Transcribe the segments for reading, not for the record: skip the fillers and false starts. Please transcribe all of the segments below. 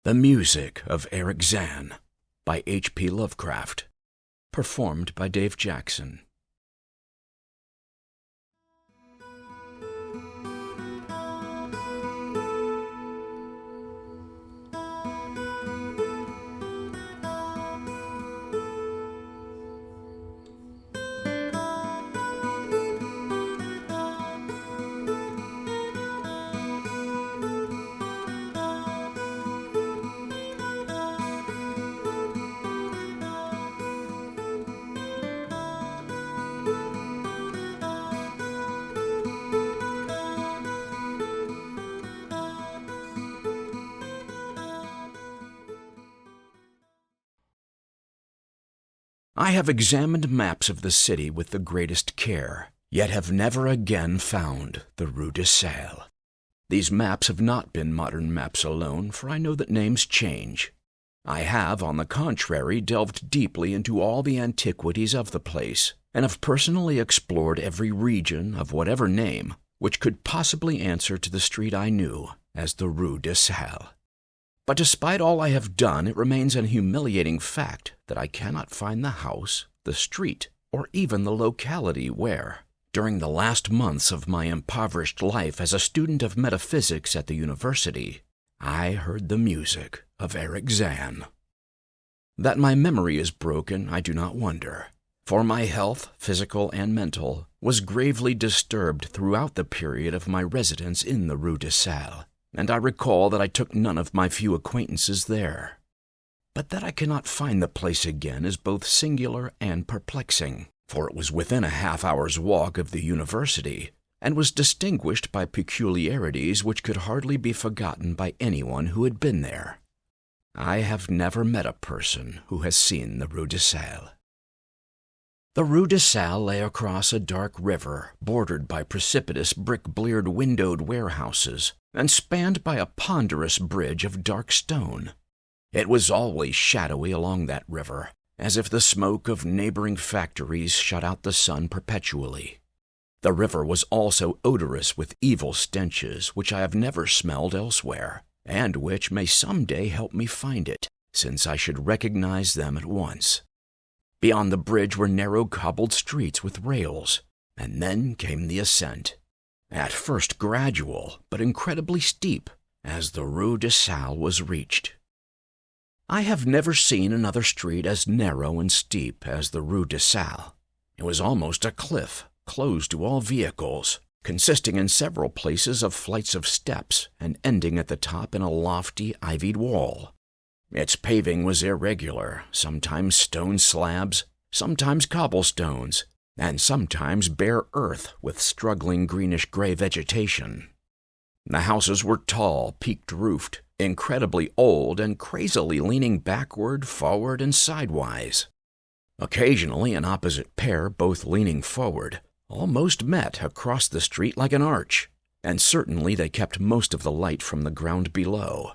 The Music of Erich Zann by H.P. Lovecraft. Performed by Dave Jackson. I have examined maps of the city with the greatest care, yet have never again found the Rue de Sale. These maps have not been modern maps alone, for I know that names change. I have, on the contrary, delved deeply into all the antiquities of the place, and have personally explored every region of whatever name which could possibly answer to the street I knew as the Rue de Sale. But despite all I have done, it remains an humiliating fact that I cannot find the house, the street, or even the locality where, during the last months of my impoverished life as a student of metaphysics at the university, I heard the music of Erich Zann. That my memory is broken, I do not wonder, for my health, physical and mental, was gravely disturbed throughout the period of my residence in the Rue de Sale, and I recall that I took none of my few acquaintances there. But that I cannot find the place again is both singular and perplexing, for it was within a half-hour's walk of the university, and was distinguished by peculiarities which could hardly be forgotten by anyone who had been there. I have never met a person who has seen the Rue de Sale. The Rue de Sale lay across a dark river, bordered by precipitous brick-bleared windowed warehouses, and spanned by a ponderous bridge of dark stone. It was always shadowy along that river, as if the smoke of neighboring factories shut out the sun perpetually. The river was also odorous with evil stenches which I have never smelled elsewhere, and which may some day help me find it, since I should recognize them at once. Beyond the bridge were narrow cobbled streets with rails, and then came the ascent, at first gradual but incredibly steep, as the Rue de Sale was reached. I have never seen another street as narrow and steep as the Rue de Sale. It was almost a cliff, closed to all vehicles, consisting in several places of flights of steps and ending at the top in a lofty ivied wall. Its paving was irregular, sometimes stone slabs, sometimes cobblestones, and sometimes bare earth with struggling greenish-gray vegetation. The houses were tall, peaked-roofed, incredibly old, and crazily leaning backward, forward, and sidewise. Occasionally an opposite pair, both leaning forward, almost met across the street like an arch, and certainly they kept most of the light from the ground below.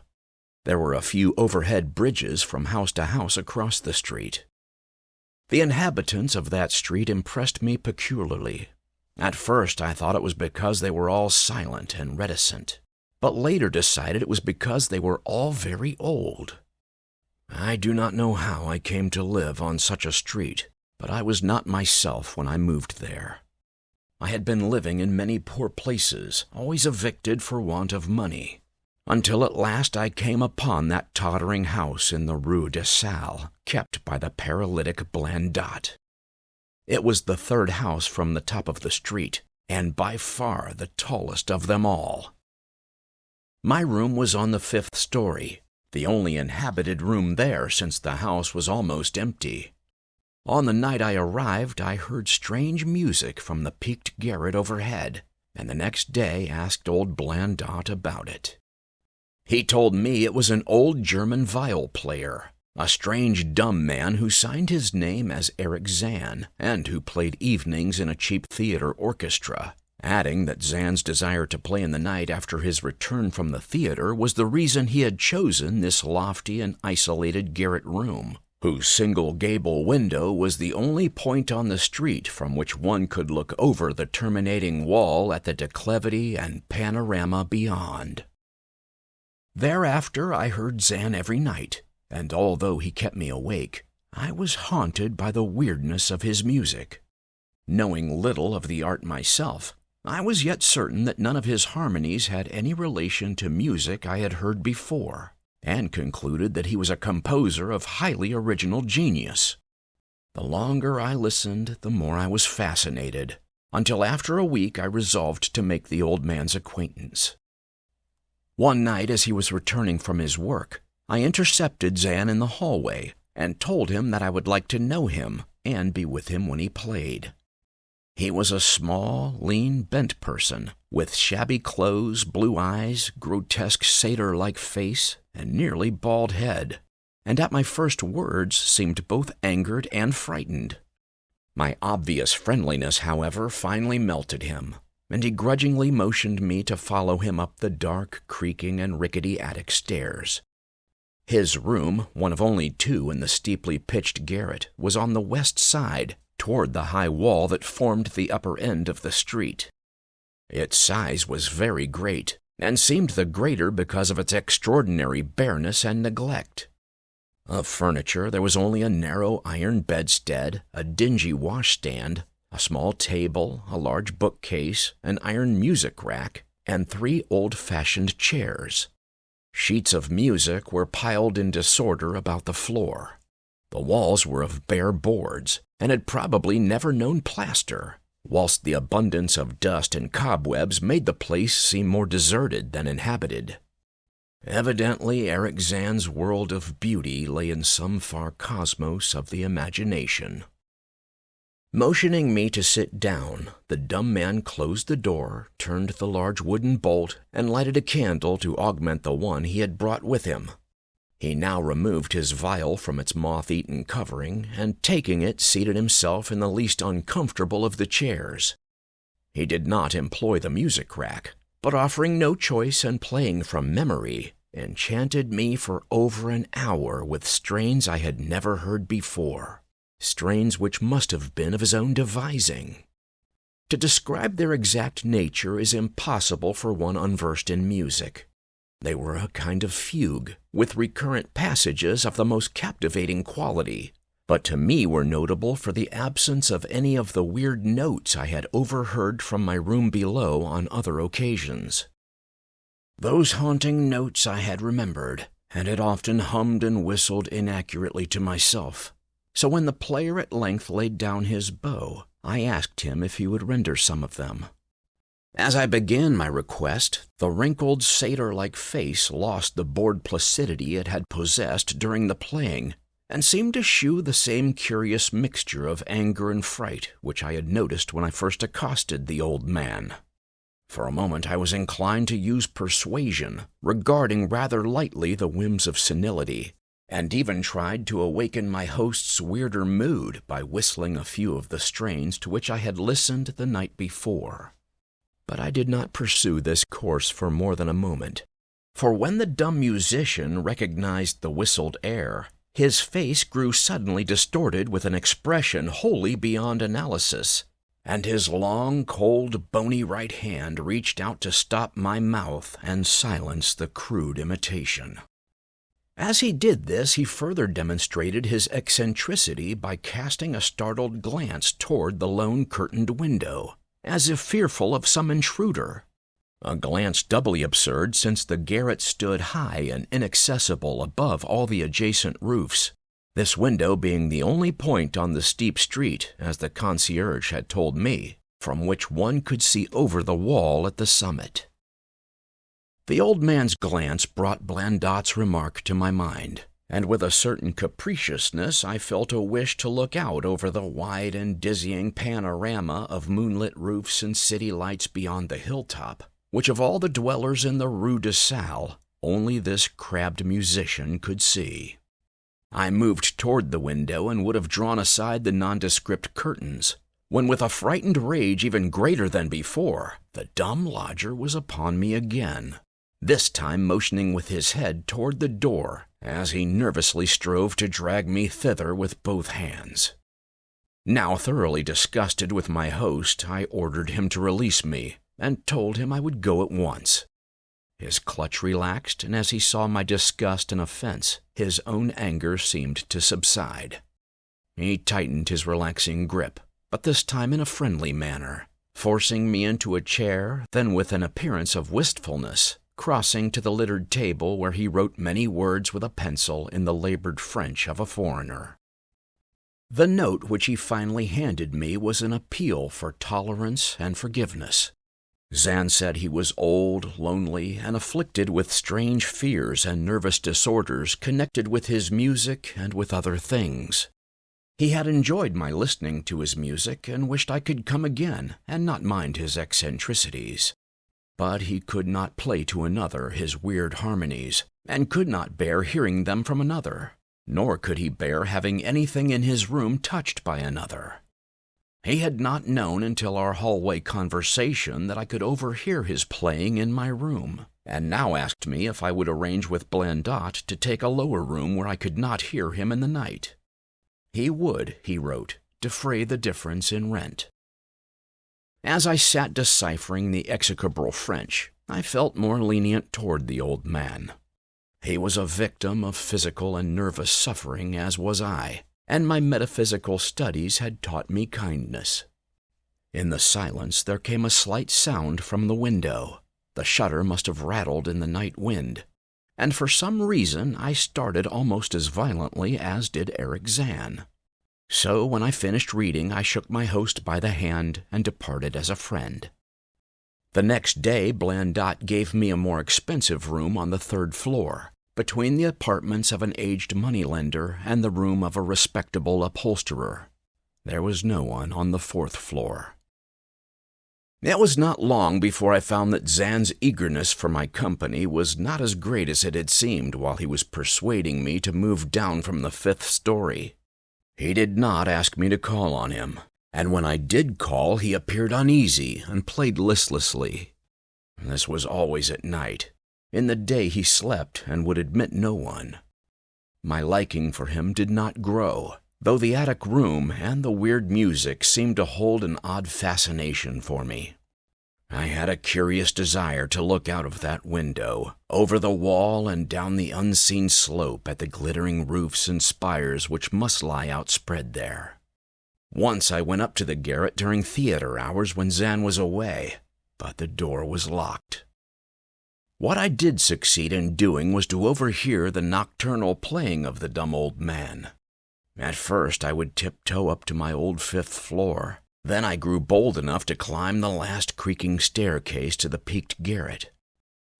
There were a few overhead bridges from house to house across the street. The inhabitants of that street impressed me peculiarly. At first I thought it was because they were all silent and reticent, but later decided it was because they were all very old. I do not know how I came to live on such a street, but I was not myself when I moved there. I had been living in many poor places, always evicted for want of money, until at last I came upon that tottering house in the Rue de Sale, kept by the paralytic Blandot. It was the third house from the top of the street, and by far the tallest of them all. My room was on the 5th story, the only inhabited room there since the house was almost empty. On the night I arrived, I heard strange music from the peaked garret overhead, and the next day asked old Blandot about it. He told me it was an old German viol player, a strange dumb man who signed his name as Erich Zann, and who played evenings in a cheap theater orchestra, adding that Zann's desire to play in the night after his return from the theater was the reason he had chosen this lofty and isolated garret room, whose single gable window was the only point on the street from which one could look over the terminating wall at the declivity and panorama beyond. Thereafter I heard Zann every night, and although he kept me awake, I was haunted by the weirdness of his music. Knowing little of the art myself, I was yet certain that none of his harmonies had any relation to music I had heard before, and concluded that he was a composer of highly original genius. The longer I listened, the more I was fascinated, until after a week I resolved to make the old man's acquaintance. One night, as he was returning from his work, I intercepted Zann in the hallway and told him that I would like to know him and be with him when he played. He was a small, lean, bent person, with shabby clothes, blue eyes, grotesque satyr-like face, and nearly bald head, and at my first words seemed both angered and frightened. My obvious friendliness, however, finally melted him, and he grudgingly motioned me to follow him up the dark, creaking, and rickety attic stairs. His room, one of only two in the steeply pitched garret, was on the west side, toward the high wall that formed the upper end of the street. Its size was very great, and seemed the greater because of its extraordinary bareness and neglect. Of furniture there was only a narrow iron bedstead, a dingy washstand, a small table, a large bookcase, an iron music rack, and 3 old-fashioned chairs. Sheets of music were piled in disorder about the floor. The walls were of bare boards, and had probably never known plaster, whilst the abundance of dust and cobwebs made the place seem more deserted than inhabited. Evidently, Erich Zann's world of beauty lay in some far cosmos of the imagination. Motioning me to sit down, the dumb man closed the door, turned the large wooden bolt, and lighted a candle to augment the one he had brought with him. He now removed his vial from its moth-eaten covering, and taking it, seated himself in the least uncomfortable of the chairs. He did not employ the music rack, but offering no choice and playing from memory, enchanted me for over an hour with strains I had never heard before, strains which must have been of his own devising. To describe their exact nature is impossible for one unversed in music. They were a kind of fugue, with recurrent passages of the most captivating quality, but to me were notable for the absence of any of the weird notes I had overheard from my room below on other occasions. Those haunting notes I had remembered, and had often hummed and whistled inaccurately to myself, so when the player at length laid down his bow, I asked him if he would render some of them. As I began my request, the wrinkled satyr-like face lost the bored placidity it had possessed during the playing, and seemed to shew the same curious mixture of anger and fright which I had noticed when I first accosted the old man. For a moment I was inclined to use persuasion, regarding rather lightly the whims of senility, and even tried to awaken my host's weirder mood by whistling a few of the strains to which I had listened the night before. But I did not pursue this course for more than a moment, for when the dumb musician recognized the whistled air, his face grew suddenly distorted with an expression wholly beyond analysis, and his long, cold, bony right hand reached out to stop my mouth and silence the crude imitation. As he did this, he further demonstrated his eccentricity by casting a startled glance toward the lone curtained window, as if fearful of some intruder, a glance doubly absurd since the garret stood high and inaccessible above all the adjacent roofs, this window being the only point on the steep street, as the concierge had told me, from which one could see over the wall at the summit. The old man's glance brought Blandot's remark to my mind, and with a certain capriciousness I felt a wish to look out over the wide and dizzying panorama of moonlit roofs and city lights beyond the hilltop, which of all the dwellers in the Rue de Salle, only this crabbed musician could see. I moved toward the window and would have drawn aside the nondescript curtains, when with a frightened rage even greater than before, the dumb lodger was upon me again, this time motioning with his head toward the door, as he nervously strove to drag me thither with both hands. Now thoroughly disgusted with my host, I ordered him to release me, and told him I would go at once. His clutch relaxed, and as he saw my disgust and offense, his own anger seemed to subside. He tightened his relaxing grip, but this time in a friendly manner, forcing me into a chair, then with an appearance of wistfulness, crossing to the littered table where he wrote many words with a pencil in the labored French of a foreigner. The note which he finally handed me was an appeal for tolerance and forgiveness. Zann said he was old, lonely, and afflicted with strange fears and nervous disorders connected with his music and with other things. He had enjoyed my listening to his music and wished I could come again and not mind his eccentricities. But he could not play to another his weird harmonies, and could not bear hearing them from another, nor could he bear having anything in his room touched by another. He had not known until our hallway conversation that I could overhear his playing in my room, and now asked me if I would arrange with Blandot to take a lower room where I could not hear him in the night. He would, he wrote, defray the difference in rent. As I sat deciphering the execrable French, I felt more lenient toward the old man. He was a victim of physical and nervous suffering, as was I, and my metaphysical studies had taught me kindness. In the silence there came a slight sound from the window. The shutter must have rattled in the night wind, and for some reason I started almost as violently as did Erich Zann. So when I finished reading, I shook my host by the hand and departed as a friend. The next day, Blandot gave me a more expensive room on the 3rd floor, between the apartments of an aged moneylender and the room of a respectable upholsterer. There was no one on the 4th floor. It was not long before I found that Zann's eagerness for my company was not as great as it had seemed while he was persuading me to move down from the 5th story. He did not ask me to call on him, and when I did call, he appeared uneasy and played listlessly. This was always at night. In the day he slept and would admit no one. My liking for him did not grow, though the attic room and the weird music seemed to hold an odd fascination for me. I had a curious desire to look out of that window, over the wall and down the unseen slope at the glittering roofs and spires which must lie outspread there. Once I went up to the garret during theater hours when Zann was away, but the door was locked. What I did succeed in doing was to overhear the nocturnal playing of the dumb old man. At first I would tiptoe up to my old 5th floor. Then I grew bold enough to climb the last creaking staircase to the peaked garret.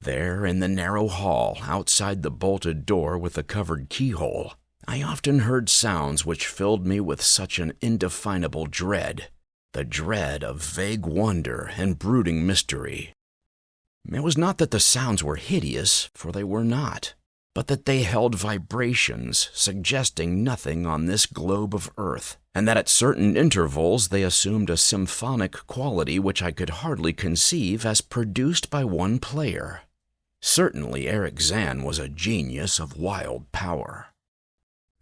There, in the narrow hall, outside the bolted door with the covered keyhole, I often heard sounds which filled me with such an indefinable dread, the dread of vague wonder and brooding mystery. It was not that the sounds were hideous, for they were not, but that they held vibrations suggesting nothing on this globe of earth, and that at certain intervals they assumed a symphonic quality which I could hardly conceive as produced by one player. Certainly Erich Zann was a genius of wild power.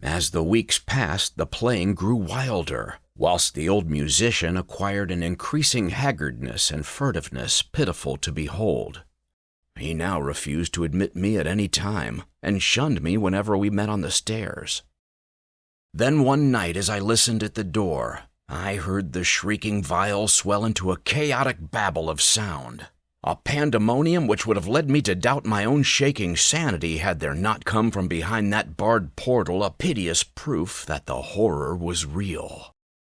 As the weeks passed, the playing grew wilder, whilst the old musician acquired an increasing haggardness and furtiveness pitiful to behold. He now refused to admit me at any time, and shunned me whenever we met on the stairs. Then one night, as I listened at the door, I heard the shrieking viol swell into a chaotic babble of sound, a pandemonium which would have led me to doubt my own shaking sanity had there not come from behind that barred portal a piteous proof that the horror was real.